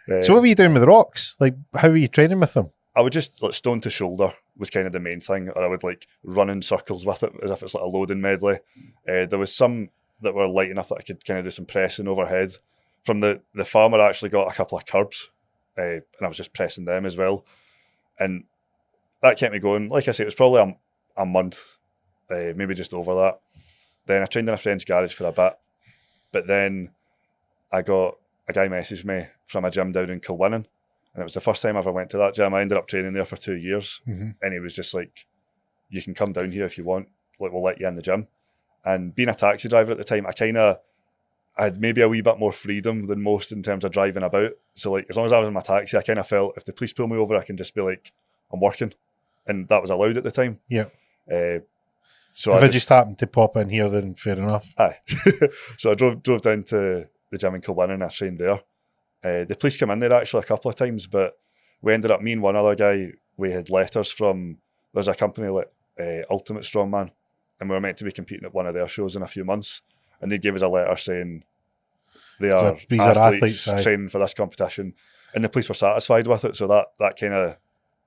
So what were you doing with the rocks? Like, how were you training with them? I would just like stone to shoulder was kind of the main thing, or I would like run in circles with it as if it's like a loading medley. There was some that were light enough that I could kind of do some pressing overhead. From the farmer, I actually got a couple of curbs, and I was just pressing them as well, and that kept me going. Like I say, it was probably a month, maybe just over that. Then I trained in a friend's garage for a bit, but then I got a guy messaged me from a gym down in Kilwinning, and it was the first time I ever went to that gym. I ended up training there for 2 years, and he was just like, "You can come down here if you want. Like, we'll let you in the gym." And being a taxi driver at the time, I had maybe a wee bit more freedom than most in terms of driving about. So like, as long as I was in my taxi, I kind of felt if the police pull me over, I can just be like, "I'm working," and that was allowed at the time. Yeah. So if I just happened to pop in here, then fair enough. Aye. So I drove down to the gym in Kilwinning and I trained there. The police came in there actually a couple of times, but we ended up, me and one other guy, we had letters from, there's a company like Ultimate Strongman, and we were meant to be competing at one of their shows in a few months, and they gave us a letter saying these are athletes training for this competition, and the police were satisfied with it, so that kind of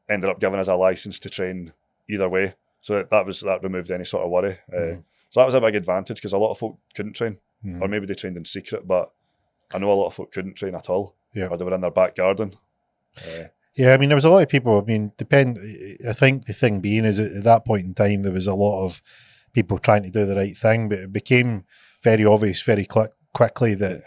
ended up giving us a license to train either way. So that removed any sort of worry. So that was a big advantage because a lot of folk couldn't train, or maybe they trained in secret, but I know a lot of folk couldn't train at all, or they were in their back garden. Yeah, I mean, there was a lot of people. I mean, I think the thing being is at that point in time, there was a lot of people trying to do the right thing, but it became very obvious very quickly that,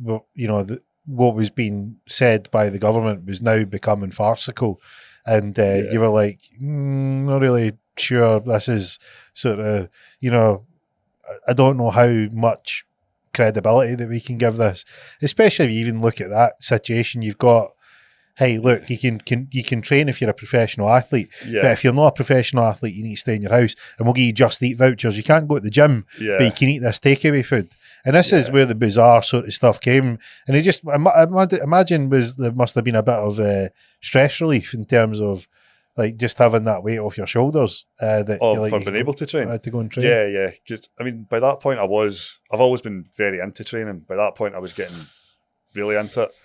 you know, what was being said by the government was now becoming farcical. And you were like, not really sure this is sort of, you know, I don't know how much credibility that we can give this, especially if you even look at that situation. You've got, hey, look, you can train if you're a professional athlete, but if you're not a professional athlete, you need to stay in your house, and we'll give you Just Eat vouchers. You can't go to the gym, but you can eat this takeaway food. And this is where the bizarre sort of stuff came. And it just, I imagine there must have been a bit of stress relief in terms of like just having that weight off your shoulders. For being able to train. To go and train. Yeah. Because I mean, by that point, I've always been very into training. By that point, I was getting really into it.